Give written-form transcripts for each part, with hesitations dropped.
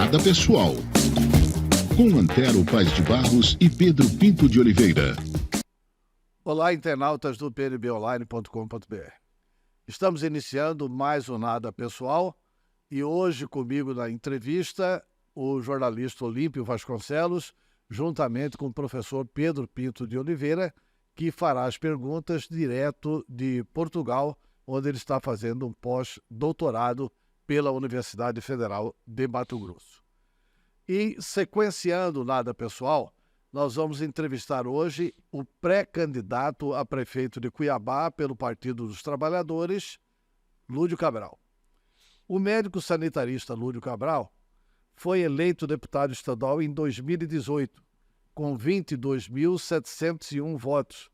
Nada Pessoal, com Antero Paz de Barros e Pedro Pinto de Oliveira. Olá, internautas do pnbonline.com.br. Estamos iniciando mais um Nada Pessoal e hoje comigo na entrevista o jornalista Olímpio Vasconcelos, juntamente com o professor Pedro Pinto de Oliveira, que fará as perguntas direto de Portugal, onde ele está fazendo um pós-doutorado pela Universidade Federal de Mato Grosso. E, sequenciando Nada Pessoal, nós vamos entrevistar hoje o pré-candidato a prefeito de Cuiabá pelo Partido dos Trabalhadores, Lúdio Cabral. O médico sanitarista Lúdio Cabral foi eleito deputado estadual em 2018, com 22.701 votos,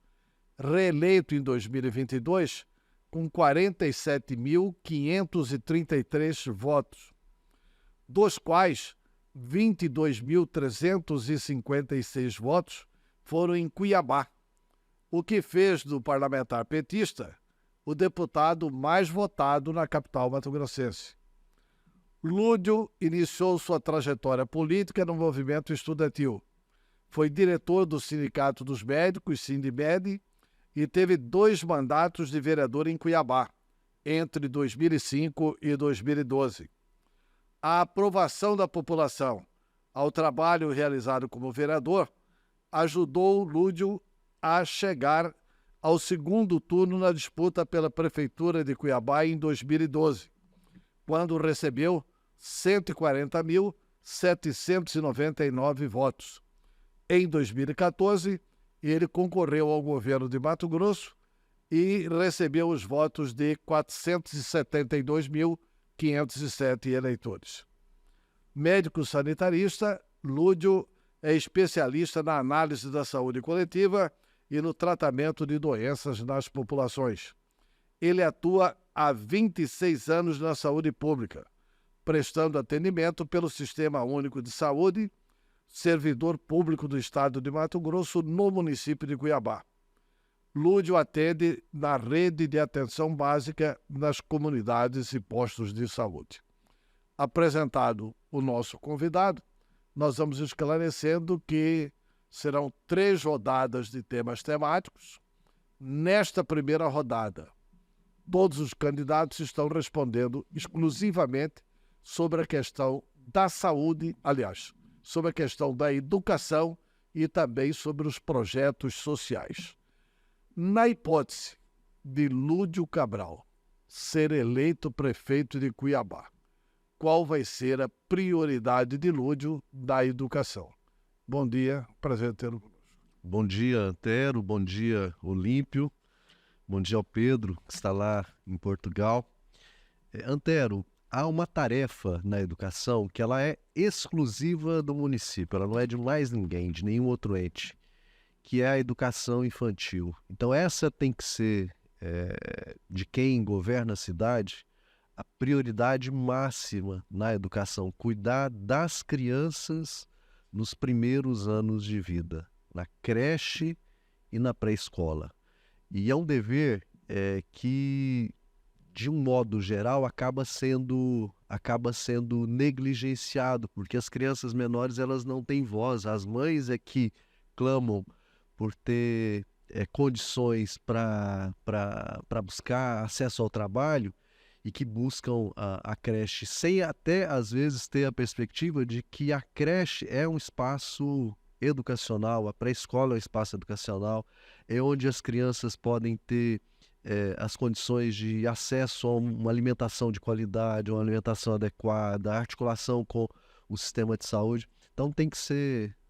reeleito em 2022 com 47.533 votos, dos quais 22.356 votos foram em Cuiabá, o que fez do parlamentar petista o deputado mais votado na capital mato-grossense. Lúdio iniciou sua trajetória política no movimento estudantil. Foi diretor do Sindicato dos Médicos, Sindimed, e teve 2 mandatos de vereador em Cuiabá, entre 2005 e 2012. A aprovação da população ao trabalho realizado como vereador ajudou Lúdio a chegar ao segundo turno na disputa pela Prefeitura de Cuiabá em 2012, quando recebeu 140.799 votos. Em 2014, ele concorreu ao governo de Mato Grosso e recebeu os votos de 472.507 eleitores. Médico sanitarista, Lúdio é especialista na análise da saúde coletiva e no tratamento de doenças nas populações. Ele atua há 26 anos na saúde pública, prestando atendimento pelo Sistema Único de Saúde, servidor público do estado de Mato Grosso, no município de Cuiabá. Lúdio atende na rede de atenção básica nas comunidades e postos de saúde. Apresentado o nosso convidado, nós vamos esclarecendo que serão 3 rodadas de temas temáticos. Nesta primeira rodada, todos os candidatos estão respondendo exclusivamente sobre a questão da saúde, sobre a questão da educação e também sobre os projetos sociais. Na hipótese de Lúdio Cabral ser eleito prefeito de Cuiabá, qual vai ser a prioridade de Lúdio da educação? Bom dia, prazer tê-lo conosco. Bom dia, Antero, bom dia, Olímpio, bom dia ao Pedro, que está lá em Portugal. Antero, há uma tarefa na educação que ela é exclusiva do município, ela não é de mais ninguém, de nenhum outro ente, que é a educação infantil. Então essa tem que ser, de quem governa a cidade, a prioridade máxima na educação, cuidar das crianças nos primeiros anos de vida, na creche e na pré-escola. E é um dever que, de um modo geral, acaba sendo negligenciado, porque as crianças menores elas não têm voz, as mães é que clamam por ter condições para buscar acesso ao trabalho e que buscam a creche, sem até às vezes ter a perspectiva de que a creche é um espaço educacional, a pré-escola é um espaço educacional, é onde as crianças podem ter as condições de acesso a uma alimentação de qualidade, uma alimentação adequada, a articulação com o sistema de saúde. Então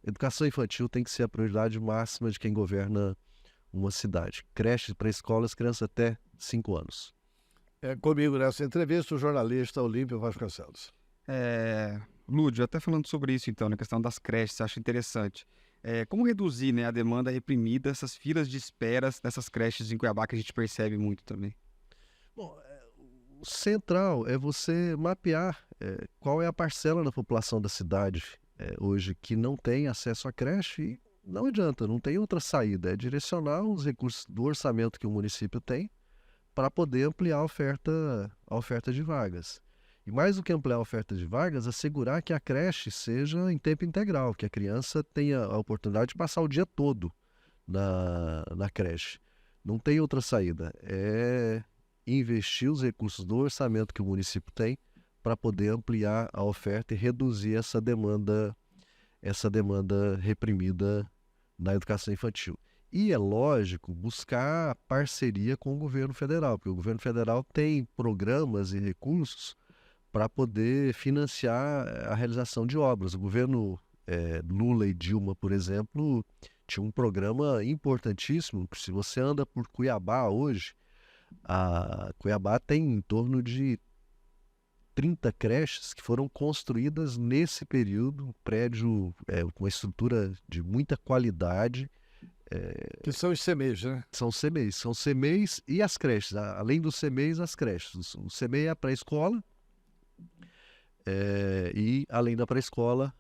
educação infantil tem que ser a prioridade máxima de quem governa uma cidade. Creche para escolas, crianças até 5 anos. Comigo nessa entrevista o jornalista Olímpio Vasconcelos. Lúdio, até falando sobre isso então, na questão das creches, você acha interessante. Como reduzir, né, a demanda reprimida, essas filas de esperas dessas creches em Cuiabá que a gente percebe muito também? Bom, o central é você mapear qual é a parcela da população da cidade hoje que não tem acesso à creche e não adianta, não tem outra saída, é direcionar os recursos do orçamento que o município tem para poder ampliar a oferta de vagas. E mais do que ampliar a oferta de vagas, assegurar que a creche seja em tempo integral, que a criança tenha a oportunidade de passar o dia todo na creche. Não tem outra saída, é investir os recursos do orçamento que o município tem para poder ampliar a oferta e reduzir essa demanda reprimida na educação infantil. E é lógico buscar parceria com o governo federal, porque o governo federal tem programas e recursos para poder financiar a realização de obras. O governo Lula e Dilma, por exemplo, tinha um programa importantíssimo, que se você anda por Cuiabá hoje, Cuiabá tem em torno de 30 creches que foram construídas nesse período, um prédio com uma estrutura de muita qualidade. Que são os CMEs, né? São CMEs e as creches, além dos CMEs, as creches. O CMEI é a pré-escola, e além da pré-escola,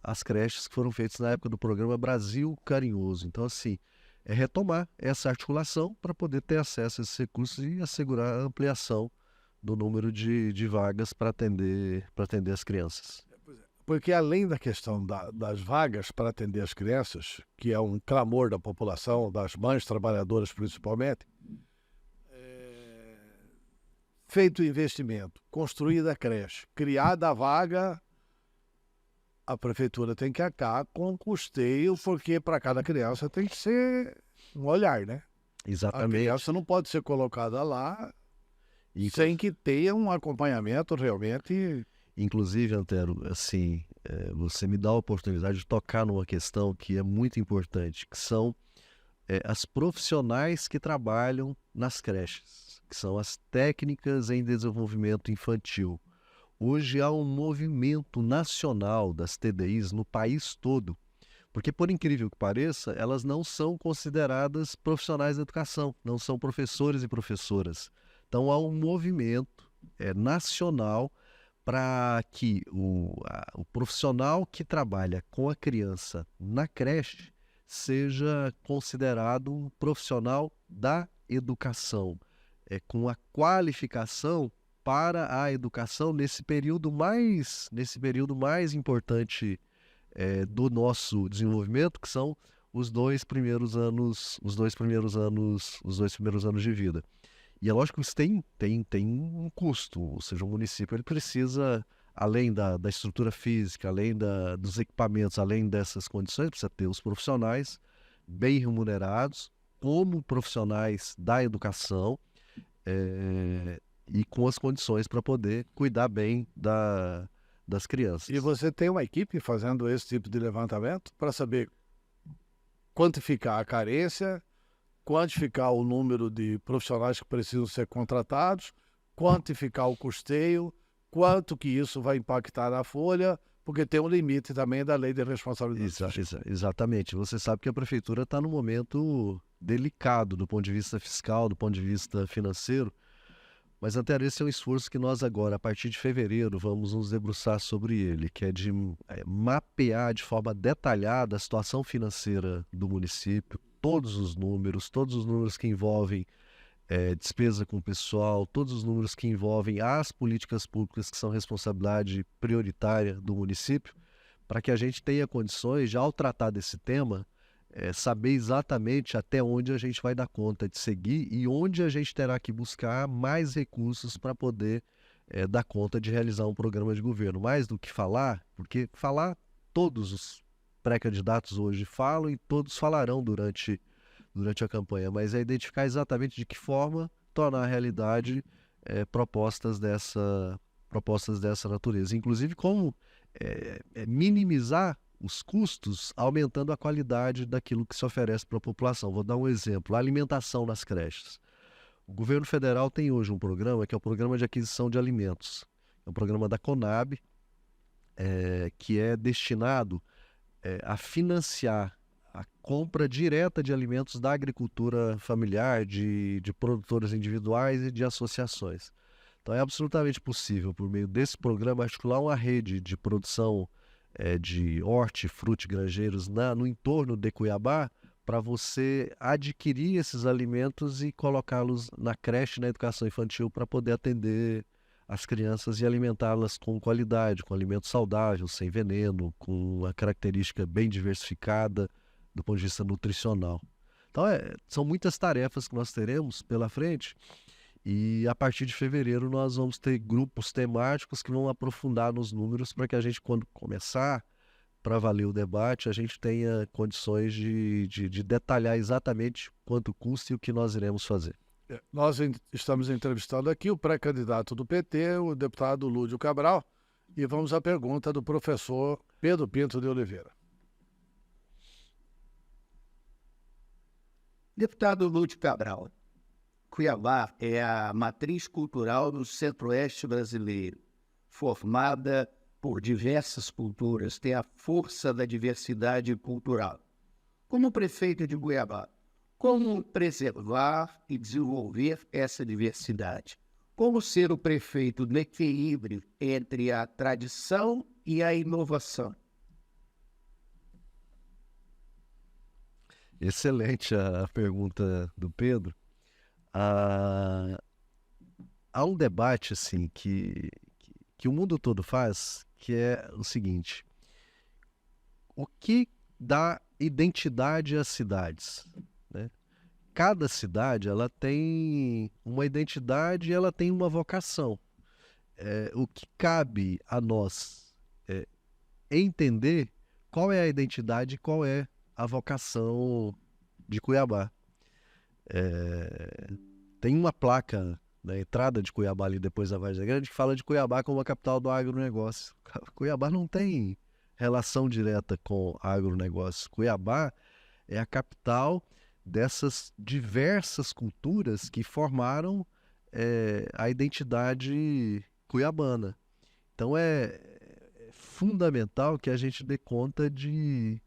as creches que foram feitas na época do programa Brasil Carinhoso. Então, assim, é retomar essa articulação para poder ter acesso a esses recursos e assegurar a ampliação do número de vagas para atender as crianças. Porque além da questão das vagas para atender as crianças, que é um clamor da população, das mães trabalhadoras principalmente, feito o investimento, construída a creche, criada a vaga, a prefeitura tem que arcar com custeio, porque para cada criança tem que ser um olhar, né? Exatamente. A criança não pode ser colocada lá sem que tenha um acompanhamento realmente. Inclusive, Antero, assim, você me dá a oportunidade de tocar numa questão que é muito importante, que são as profissionais que trabalham nas creches, que são as técnicas em desenvolvimento infantil. Hoje há um movimento nacional das TDIs no país todo, porque, por incrível que pareça, elas não são consideradas profissionais da educação, não são professores e professoras. Então há um movimento nacional para que o profissional que trabalha com a criança na creche seja considerado um profissional da educação, com a qualificação para a educação nesse período mais importante do nosso desenvolvimento, que são os dois primeiros anos de vida. E é lógico que isso tem um custo, ou seja, o município ele precisa, além da estrutura física, além dos equipamentos, além dessas condições, precisa ter os profissionais bem remunerados, como profissionais da educação, e com as condições para poder cuidar bem das crianças. E você tem uma equipe fazendo esse tipo de levantamento para saber quantificar a carência, quantificar o número de profissionais que precisam ser contratados, quantificar o custeio, quanto que isso vai impactar na folha, porque tem um limite também da lei de responsabilidade. Exatamente. Você sabe que a prefeitura está num momento delicado do ponto de vista fiscal, do ponto de vista financeiro, mas até esse é um esforço que nós agora, a partir de fevereiro, vamos nos debruçar sobre ele, que é de mapear de forma detalhada a situação financeira do município, todos os números que envolvem despesa com o pessoal, todos os números que envolvem as políticas públicas que são responsabilidade prioritária do município, para que a gente tenha condições de, ao tratar desse tema, saber exatamente até onde a gente vai dar conta de seguir e onde a gente terá que buscar mais recursos para poder dar conta de realizar um programa de governo. Mais do que falar, porque falar todos os pré-candidatos hoje falam e todos falarão durante a campanha, mas é identificar exatamente de que forma tornar a realidade propostas dessa natureza. Inclusive como minimizar os custos, aumentando a qualidade daquilo que se oferece para a população. Vou dar um exemplo: a alimentação nas creches. O governo federal tem hoje um programa que é o Programa de Aquisição de Alimentos. É um programa da Conab, que é destinado a financiar a compra direta de alimentos da agricultura familiar, de produtores individuais e de associações. Então é absolutamente possível, por meio desse programa, articular uma rede de produção de hortifruti granjeiros no entorno de Cuiabá, para você adquirir esses alimentos e colocá-los na creche, na educação infantil, para poder atender as crianças e alimentá-las com qualidade, com alimento saudável, sem veneno, com uma característica bem diversificada do ponto de vista nutricional. Então, são muitas tarefas que nós teremos pela frente e a partir de fevereiro nós vamos ter grupos temáticos que vão aprofundar nos números para que a gente, quando começar para valer o debate, a gente tenha condições de detalhar exatamente quanto custa e o que nós iremos fazer. Nós estamos entrevistando aqui o pré-candidato do PT, o deputado Lúdio Cabral, e vamos à pergunta do professor Pedro Pinto de Oliveira. Deputado Lúdio Cabral, Cuiabá é a matriz cultural do centro-oeste brasileiro, formada por diversas culturas, tem a força da diversidade cultural. Como prefeito de Cuiabá, como preservar e desenvolver essa diversidade? Como ser o prefeito do equilíbrio entre a tradição e a inovação? Excelente a pergunta do Pedro. Há um debate assim, que o mundo todo faz, que é o seguinte: o que dá identidade às cidades? Né? Cada cidade ela tem uma identidade e ela tem uma vocação. O que cabe a nós entender qual é a identidade e qual é a vocação de Cuiabá. Tem uma placa na entrada de Cuiabá, ali depois da Várzea Grande, que fala de Cuiabá como a capital do agronegócio. Cuiabá não tem relação direta com agronegócio. Cuiabá é a capital dessas diversas culturas que formaram a identidade cuiabana. Então é fundamental que a gente dê conta de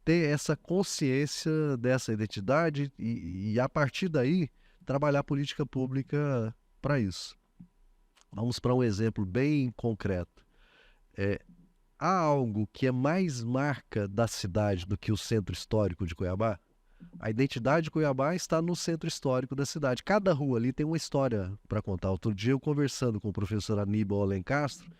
ter essa consciência dessa identidade e a partir daí trabalhar política pública para isso. Vamos para um exemplo bem concreto. Há algo que é mais marca da cidade do que o centro histórico de Cuiabá? A identidade de Cuiabá está no centro histórico da cidade. Cada rua ali tem uma história para contar. Outro dia eu conversando com o professor Aníbal Alencastro,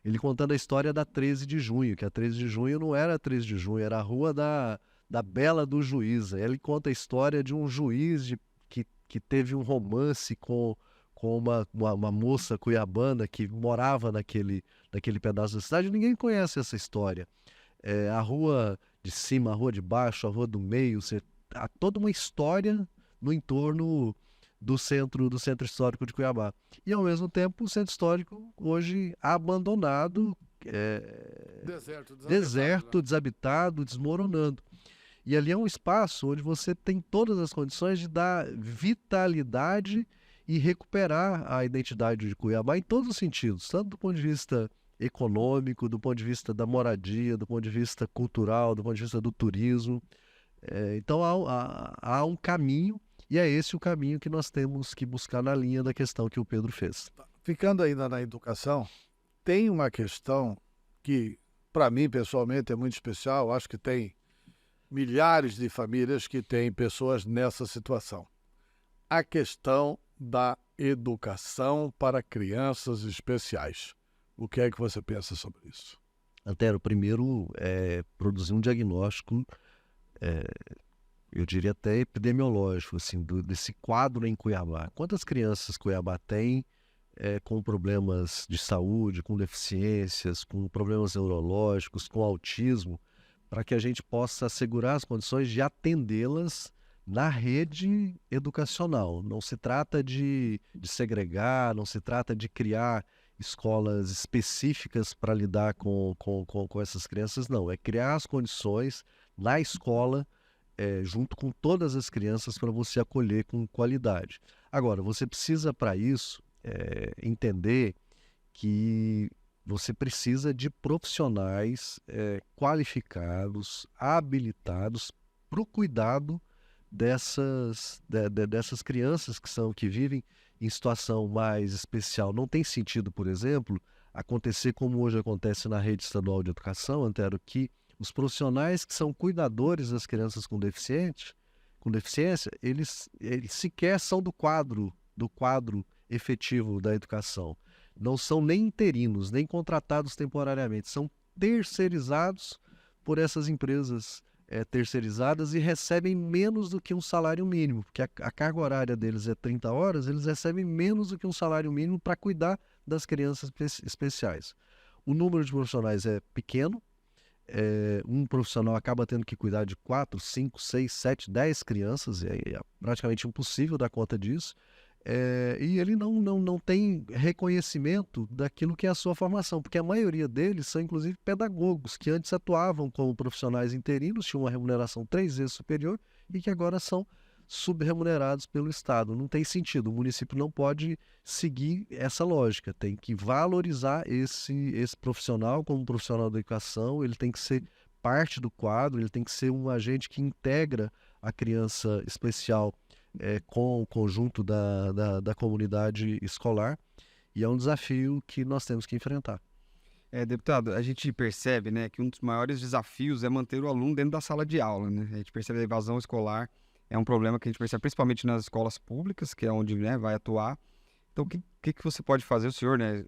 ele contando a história da 13 de junho, que a 13 de junho não era a 13 de junho, era a rua da Bela do Juíza. Ele conta a história de um juiz que teve um romance com uma moça cuiabana que morava naquele pedaço da cidade. Ninguém conhece essa história. A rua de cima, a rua de baixo, a rua do meio, há toda uma história no entorno do centro histórico de Cuiabá. E, ao mesmo tempo, o centro histórico hoje abandonado, deserto, desabitado, desmoronando. E ali é um espaço onde você tem todas as condições de dar vitalidade e recuperar a identidade de Cuiabá em todos os sentidos, tanto do ponto de vista econômico, do ponto de vista da moradia, do ponto de vista cultural, do ponto de vista do turismo. Então há um caminho, e é esse o caminho que nós temos que buscar na linha da questão que o Pedro fez. Ficando ainda na educação, tem uma questão que, para mim, pessoalmente, é muito especial. Acho que tem milhares de famílias que têm pessoas nessa situação. A questão da educação para crianças especiais. O que é que você pensa sobre isso? Antero, primeiro produzir um diagnóstico, eu diria até epidemiológico, assim, desse quadro em Cuiabá. Quantas crianças Cuiabá tem com problemas de saúde, com deficiências, com problemas neurológicos, com autismo, para que a gente possa assegurar as condições de atendê-las na rede educacional. Não se trata de segregar, não se trata de criar escolas específicas para lidar com essas crianças, não. É criar as condições na escola, junto com todas as crianças, para você acolher com qualidade. Agora, você precisa, para isso, entender que você precisa de profissionais qualificados, habilitados para o cuidado dessas crianças que vivem em situação mais especial. Não tem sentido, por exemplo, acontecer como hoje acontece na rede estadual de educação, Antero, que os profissionais que são cuidadores das crianças com deficiência, eles sequer são do quadro efetivo da educação. não são nem interinos, nem contratados temporariamente, são terceirizados por essas empresas terceirizadas e recebem menos do que um salário mínimo, porque a carga horária deles é 30 horas, eles recebem menos do que um salário mínimo para cuidar das crianças especiais. O número de profissionais é pequeno, um profissional acaba tendo que cuidar de 4, 5, 6, 7, 10 crianças, é praticamente impossível dar conta disso, e ele não tem reconhecimento daquilo que é a sua formação, porque a maioria deles são inclusive pedagogos, que antes atuavam como profissionais interinos, tinham uma remuneração 3 vezes superior e que agora são subremunerados pelo Estado. Não tem sentido, o município não pode seguir essa lógica, tem que valorizar esse profissional como profissional da educação, ele tem que ser parte do quadro, ele tem que ser um agente que integra a criança especial com o conjunto da comunidade escolar, e é um desafio que nós temos que enfrentar. Deputado, a gente percebe, né, que um dos maiores desafios é manter o aluno dentro da sala de aula, né? A gente percebe a evasão escolar, é um problema que a gente percebe principalmente nas escolas públicas, que é onde, né, vai atuar. Então, o que você pode fazer, o senhor, né,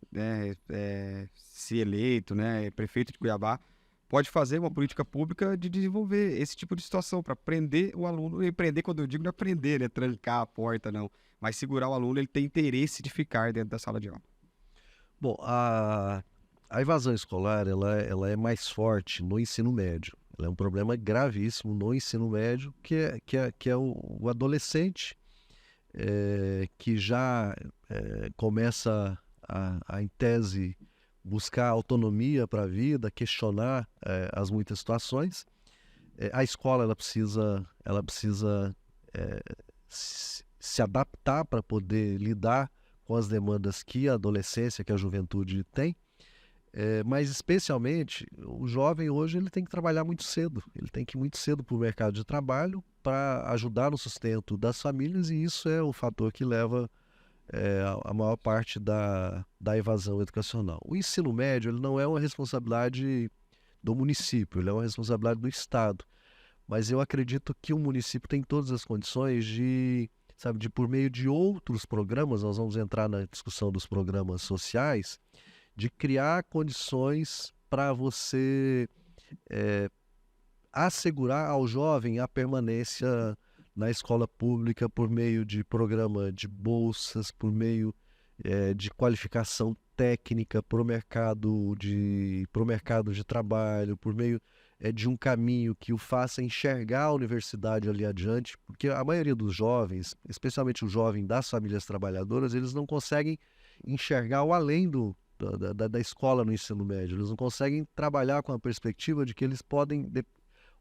se eleito, né, prefeito de Cuiabá, pode fazer uma política pública de desenvolver esse tipo de situação para prender o aluno, e prender, quando eu digo, não é prender, né, trancar a porta, não, mas segurar o aluno, ele tem interesse de ficar dentro da sala de aula. Bom, A evasão escolar ela é mais forte no ensino médio. Ela é um problema gravíssimo no ensino médio, que é o adolescente que já começa em tese, buscar autonomia para a vida, questionar as muitas situações. A escola ela precisa se adaptar para poder lidar com as demandas que a adolescência, que a juventude tem. Mas especialmente o jovem hoje ele tem que trabalhar muito cedo, ele tem que ir muito cedo para o mercado de trabalho para ajudar no sustento das famílias, e isso é o fator que leva a maior parte da evasão educacional. O ensino médio ele não é uma responsabilidade do município, ele é uma responsabilidade do Estado, mas eu acredito que o município tem todas as condições de por meio de outros programas, nós vamos entrar na discussão dos programas sociais, de criar condições para você assegurar ao jovem a permanência na escola pública por meio de programa de bolsas, por meio de qualificação técnica para o mercado de trabalho, por meio de um caminho que o faça enxergar a universidade ali adiante, porque a maioria dos jovens, especialmente o jovem das famílias trabalhadoras, eles não conseguem enxergar o além da escola no ensino médio, eles não conseguem trabalhar com a perspectiva de que eles podem...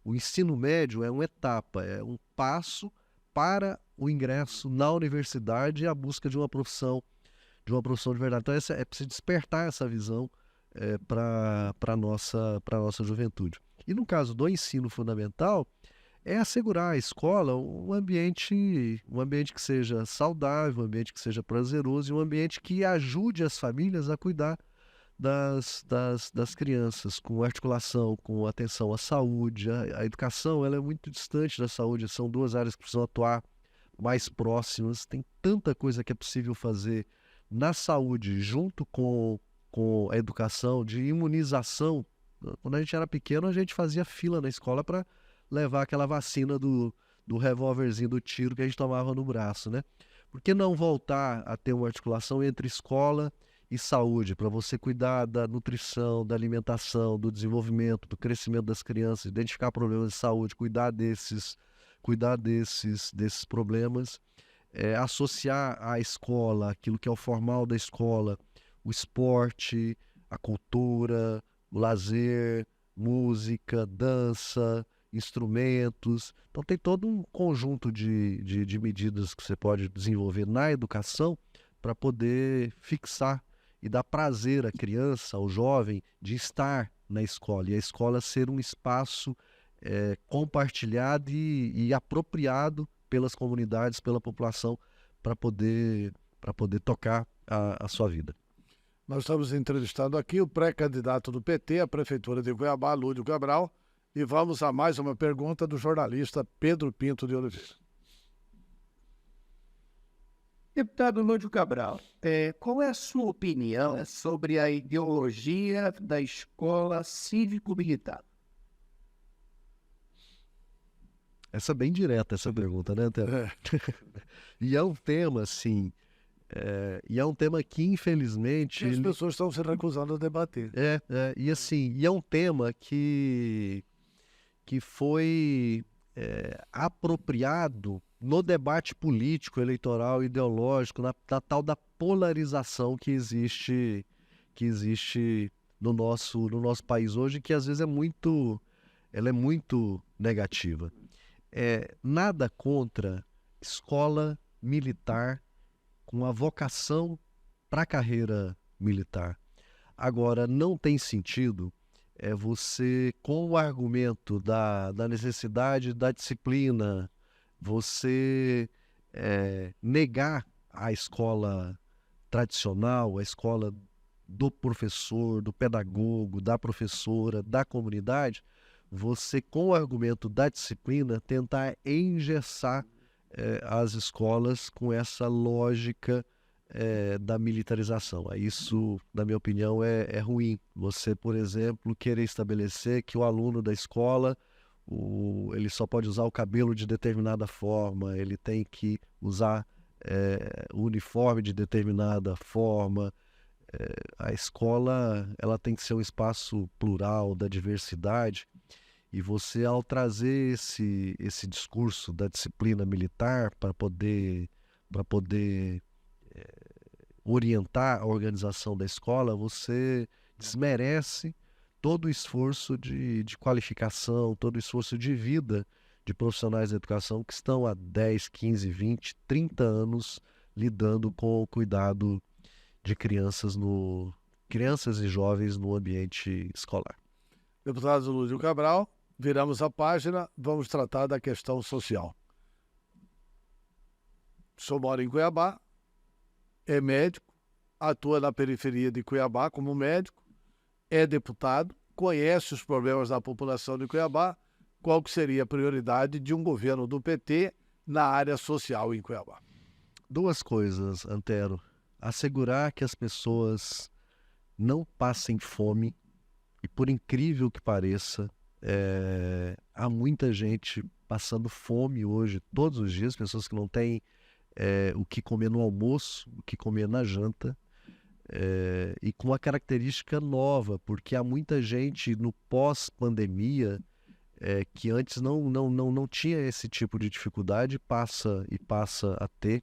O ensino médio é uma etapa, é um passo para o ingresso na universidade e a busca de uma profissão de verdade. Então é preciso despertar essa visão para a nossa juventude. E no caso do ensino fundamental, é assegurar à escola um ambiente que seja saudável, um ambiente que seja prazeroso e um ambiente que ajude as famílias a cuidar das crianças, com articulação, com atenção à saúde. A educação ela é muito distante da saúde, são duas áreas que precisam atuar mais próximas. Tem tanta coisa que é possível fazer na saúde, junto com a educação, de imunização. Quando a gente era pequeno, a gente fazia fila na escola para levar aquela vacina do revólverzinho do tiro que a gente tomava no braço, né? Por que não voltar a ter uma articulação entre escola e saúde, para você cuidar da nutrição, da alimentação, do desenvolvimento, do crescimento das crianças, identificar problemas de saúde, cuidar desses problemas, associar à escola aquilo que é o formal da escola, o esporte, a cultura, o lazer, música, dança, instrumentos. Então tem todo um conjunto de medidas que você pode desenvolver na educação para poder fixar e dar prazer à criança, ao jovem, de estar na escola. E a escola ser um espaço compartilhado e apropriado pelas comunidades, pela população, para poder tocar a sua vida. Nós estamos entrevistando aqui o pré-candidato do PT à Prefeitura de Cuiabá, Lúdio Cabral, e vamos a mais uma pergunta do jornalista Pedro Pinto de Oliveira. Deputado Lúdio Cabral, qual é a sua opinião sobre a ideologia da escola cívico-militar? Essa é bem direta, essa pergunta, né, Antero? É. E é um tema, assim, e é um tema que, infelizmente... E as pessoas estão se recusando a debater. E assim, e é um tema que foi apropriado no debate político, eleitoral, ideológico, na tal da polarização que existe no nosso país hoje, que às vezes ela é muito negativa. Nada contra escola militar com a vocação para a carreira militar. Agora, não tem sentido você, com o argumento da necessidade da disciplina, você negar a escola tradicional, a escola do professor, do pedagogo, da professora, da comunidade, você, com o argumento da disciplina, tentar engessar as escolas com essa lógica da militarização. Isso, na minha opinião, é ruim. Você, por exemplo, querer estabelecer que o aluno da escola ele só pode usar o cabelo de determinada forma, ele tem que usar o uniforme de determinada forma. A escola, ela tem que ser um espaço plural, da diversidade, e você, ao trazer esse discurso da disciplina militar para poder orientar a organização da escola, você desmerece todo o esforço de qualificação, todo o esforço de vida de profissionais da educação que estão há 10, 15, 20, 30 anos lidando com o cuidado de crianças e jovens no ambiente escolar. Deputado Lúdio Cabral, viramos a página, vamos tratar da questão social. O senhor mora em Cuiabá, é médico, atua na periferia de Cuiabá como médico, é deputado, conhece os problemas da população de Cuiabá. Qual que seria a prioridade de um governo do PT na área social em Cuiabá? Duas coisas, Antero. Assegurar que as pessoas não passem fome, e por incrível que pareça, há muita gente passando fome hoje, todos os dias, pessoas que não têm o que comer no almoço, o que comer na janta, e com uma característica nova, porque há muita gente no pós-pandemia que antes não tinha esse tipo de dificuldade, passa a ter.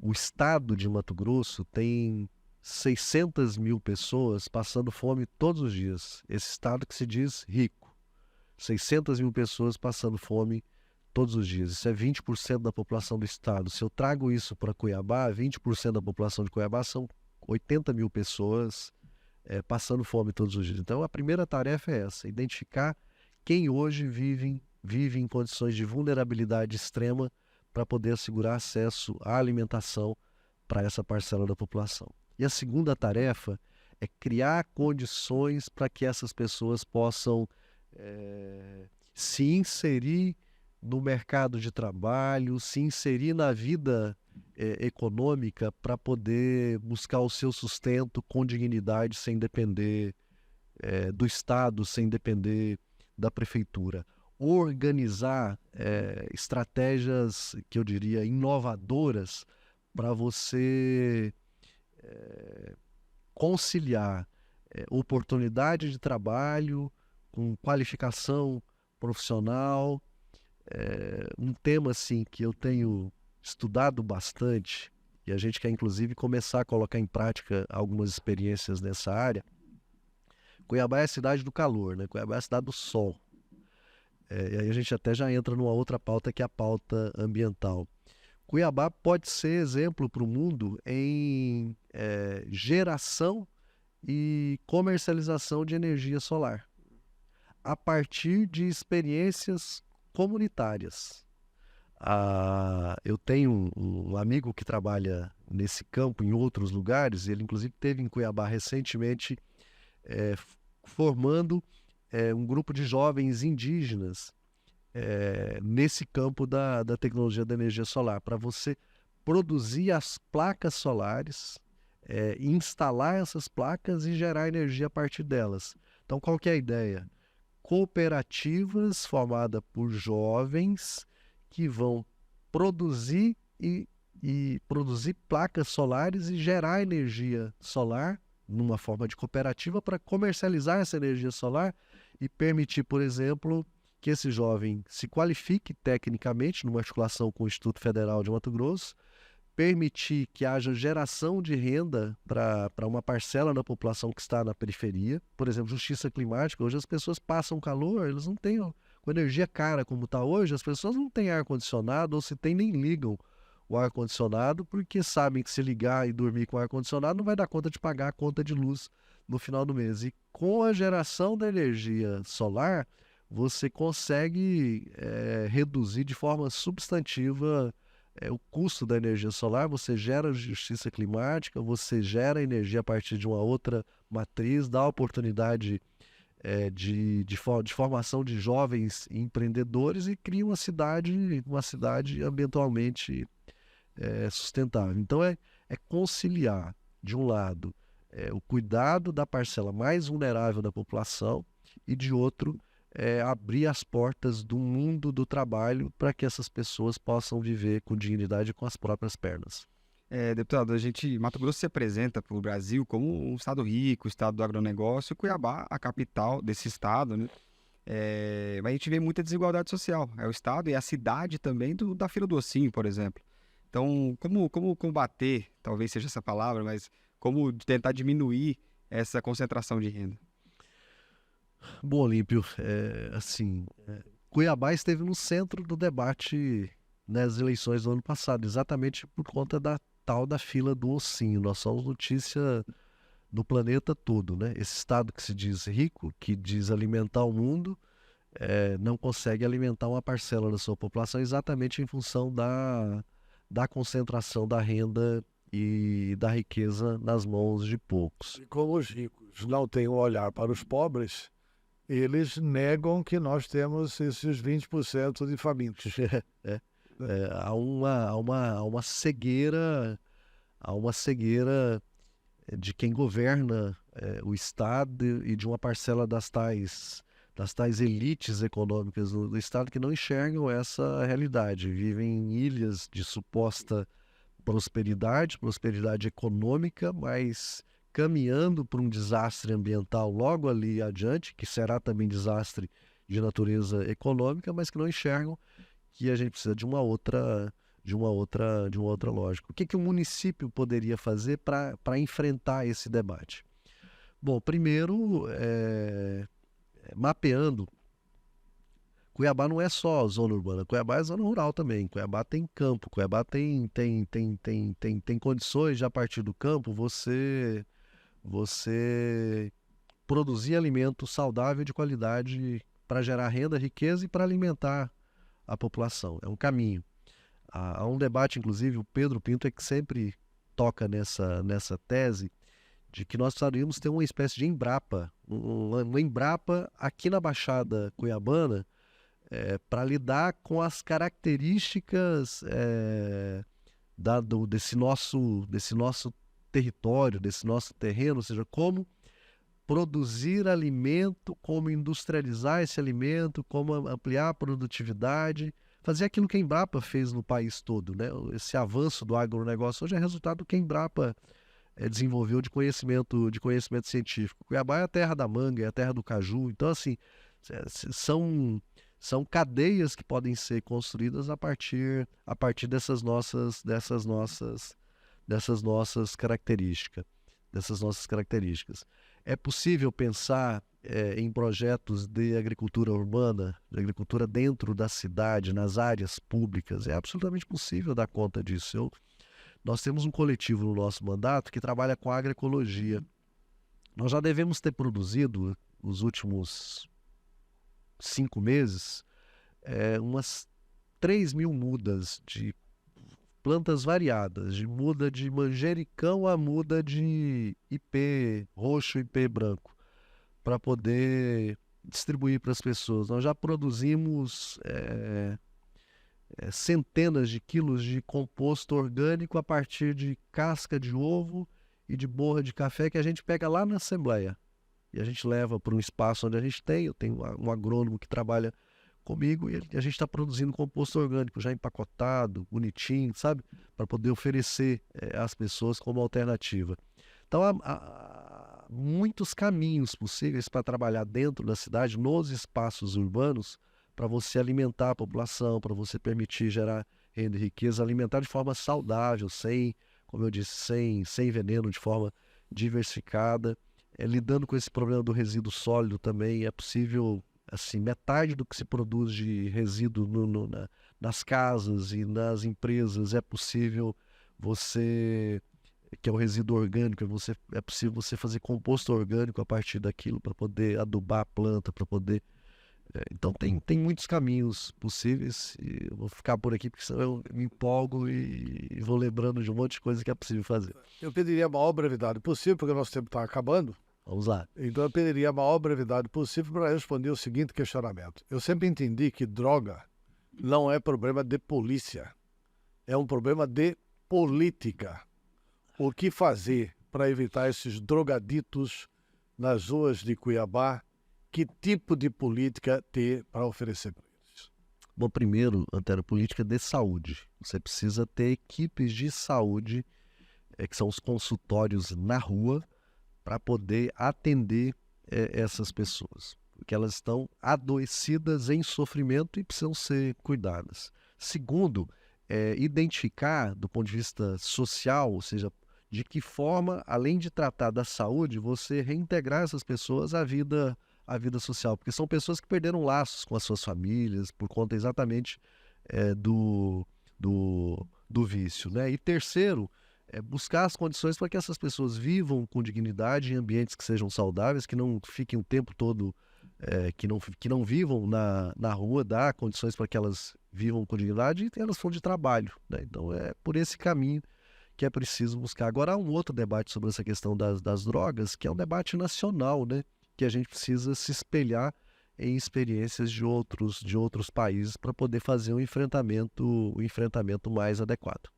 O estado de Mato Grosso tem 600 mil pessoas passando fome todos os dias. Esse estado que se diz rico. 600 mil pessoas passando fome todos os dias. Isso é 20% da população do estado. Se eu trago isso para Cuiabá, 20% da população de Cuiabá são 80 mil pessoas passando fome todos os dias. Então, a primeira tarefa é essa: identificar quem hoje vive em condições de vulnerabilidade extrema para poder assegurar acesso à alimentação para essa parcela da população. E a segunda tarefa é criar condições para que essas pessoas possam se inserir no mercado de trabalho, se inserir na vida econômica para poder buscar o seu sustento com dignidade, sem depender do Estado, sem depender da prefeitura. Organizar estratégias, que eu diria, inovadoras para você conciliar oportunidade de trabalho com qualificação profissional. Um tema assim que eu tenho estudado bastante, e a gente quer inclusive começar a colocar em prática algumas experiências nessa área. Cuiabá é a cidade do calor, né? Cuiabá é a cidade do sol. E aí a gente até já entra numa outra pauta, que é a pauta ambiental. Cuiabá pode ser exemplo para o mundo em geração e comercialização de energia solar, a partir de experiências comunitárias. Eu tenho um amigo que trabalha nesse campo em outros lugares, ele inclusive esteve em Cuiabá recentemente formando um grupo de jovens indígenas nesse campo da tecnologia da energia solar, para você produzir as placas solares, instalar essas placas e gerar energia a partir delas. Então, qual que é a ideia? Cooperativas formadas por jovens que vão produzir e produzir placas solares e gerar energia solar numa forma de cooperativa para comercializar essa energia solar e permitir, por exemplo, que esse jovem se qualifique tecnicamente numa articulação com o Instituto Federal de Mato Grosso, permitir que haja geração de renda para uma parcela da população que está na periferia. Por exemplo, justiça climática. Hoje as pessoas passam calor, eles não têm, com energia cara como está hoje, as pessoas não têm ar-condicionado, ou se tem, nem ligam o ar-condicionado, porque sabem que se ligar e dormir com ar-condicionado não vai dar conta de pagar a conta de luz no final do mês. E com a geração da energia solar, você consegue reduzir de forma substantiva o custo da energia solar. Você gera justiça climática, você gera energia a partir de uma outra matriz, dá oportunidade de formação de jovens empreendedores e cria uma cidade ambientalmente sustentável. Então é conciliar, de um lado, o cuidado da parcela mais vulnerável da população e, de outro, abrir as portas do mundo do trabalho para que essas pessoas possam viver com dignidade e com as próprias pernas. Deputado, Mato Grosso se apresenta para o Brasil como um estado rico, estado do agronegócio, e Cuiabá, a capital desse estado, né? Mas a gente vê muita desigualdade social. É o estado e a cidade também da Fila do Ossinho, por exemplo. Então, como combater, talvez seja essa palavra, mas como tentar diminuir essa concentração de renda? Bom, Olímpio, Cuiabá esteve no centro do debate nas eleições do ano passado, exatamente por conta da tal da Fila do Ossinho. Nós somos notícia do planeta todo, né? Esse estado que se diz rico, que diz alimentar o mundo, não consegue alimentar uma parcela da sua população exatamente em função da concentração da renda e da riqueza nas mãos de poucos. E como os ricos não têm um olhar para os pobres, eles negam que nós temos esses 20% de famintos. Há uma cegueira de quem governa o Estado e de uma parcela das tais elites econômicas do Estado que não enxergam essa realidade. Vivem em ilhas de suposta prosperidade econômica, mas caminhando para um desastre ambiental logo ali adiante, que será também desastre de natureza econômica, mas que não enxergam que a gente precisa de uma outra lógica. O que o município poderia fazer para enfrentar esse debate? Bom, primeiro, mapeando. Cuiabá não é só zona urbana, Cuiabá é zona rural também. Cuiabá tem campo, Cuiabá tem condições de, a partir do campo, você produzir alimento saudável de qualidade para gerar renda, riqueza e para alimentar a população. É um caminho. Há um debate, inclusive, o Pedro Pinto é que sempre toca nessa tese de que nós precisaríamos ter uma espécie de Embrapa, uma Embrapa aqui na Baixada Cuiabana, para lidar com as características desse nosso território, desse nosso terreno, ou seja, como produzir alimento, como industrializar esse alimento, como ampliar a produtividade, fazer aquilo que a Embrapa fez no país todo, né? Esse avanço do agronegócio hoje é resultado do que a Embrapa desenvolveu de conhecimento científico. Cuiabá é a terra da manga, é a terra do caju, então assim, são cadeias que podem ser construídas a partir dessas nossas características. É possível pensar em projetos de agricultura urbana, de agricultura dentro da cidade, nas áreas públicas. É absolutamente possível dar conta disso. Nós temos um coletivo no nosso mandato que trabalha com agroecologia. Nós já devemos ter produzido, nos últimos 5 meses, umas 3.000 mudas de plantas variadas, de muda de manjericão a muda de ipê roxo e ipê branco, para poder distribuir para as pessoas. Nós já produzimos centenas de quilos de composto orgânico a partir de casca de ovo e de borra de café que a gente pega lá na Assembleia. E a gente leva para um espaço onde a gente tem, eu tenho um agrônomo que trabalha comigo e a gente está produzindo composto orgânico já empacotado, bonitinho, sabe? Para poder oferecer às pessoas como alternativa. Então há muitos caminhos possíveis para trabalhar dentro da cidade, nos espaços urbanos, para você alimentar a população, para você permitir gerar renda e riqueza, alimentar de forma saudável, sem, como eu disse, sem veneno, de forma diversificada. Lidando com esse problema do resíduo sólido também, é possível, assim, metade do que se produz de resíduo nas casas e nas empresas, é possível você, que é o resíduo orgânico, é possível você fazer composto orgânico a partir daquilo para poder adubar a planta, para poder... Então tem muitos caminhos possíveis e eu vou ficar por aqui porque senão eu me empolgo e vou lembrando de um monte de coisa que é possível fazer. Eu pediria a maior brevidade possível, porque o nosso tempo está acabando. Vamos lá. Então eu pediria a maior brevidade possível para responder o seguinte questionamento. Eu sempre entendi que droga não é problema de polícia, é um problema de política. O que fazer para evitar esses drogaditos nas ruas de Cuiabá? Que tipo de política ter para oferecer para eles? Bom, primeiro, Antero, política de saúde. Você precisa ter equipes de saúde, que são os consultórios na rua, para poder atender essas pessoas. Porque elas estão adoecidas em sofrimento e precisam ser cuidadas. Segundo, identificar do ponto de vista social, ou seja, de que forma, além de tratar da saúde, você reintegrar essas pessoas à vida social, porque são pessoas que perderam laços com as suas famílias por conta exatamente do vício, né? E terceiro, buscar as condições para que essas pessoas vivam com dignidade em ambientes que sejam saudáveis, que não fiquem o tempo todo, que não vivam na rua, dar condições para que elas vivam com dignidade e elas vão de trabalho, né? Então é por esse caminho que é preciso buscar. Agora há um outro debate sobre essa questão das drogas, que é um debate nacional, né? Que a gente precisa se espelhar em experiências de outros países para poder fazer um enfrentamento mais adequado.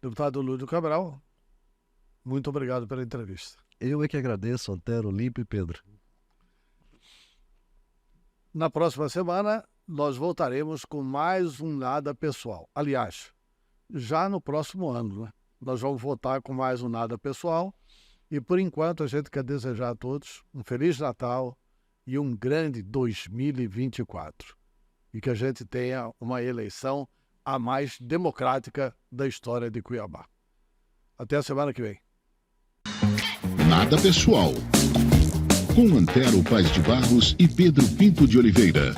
Deputado Lúdio Cabral, muito obrigado pela entrevista. Eu é que agradeço, Antero, Limpo e Pedro. Na próxima semana, nós voltaremos com mais um Nada Pessoal. Aliás, já no próximo ano, né? Nós vamos voltar com mais um Nada Pessoal. E, por enquanto, a gente quer desejar a todos um Feliz Natal e um grande 2024. E que a gente tenha uma eleição a mais democrática da história de Cuiabá. Até a semana que vem. Nada Pessoal. Com Antero Paz de Barros e Pedro Pinto de Oliveira.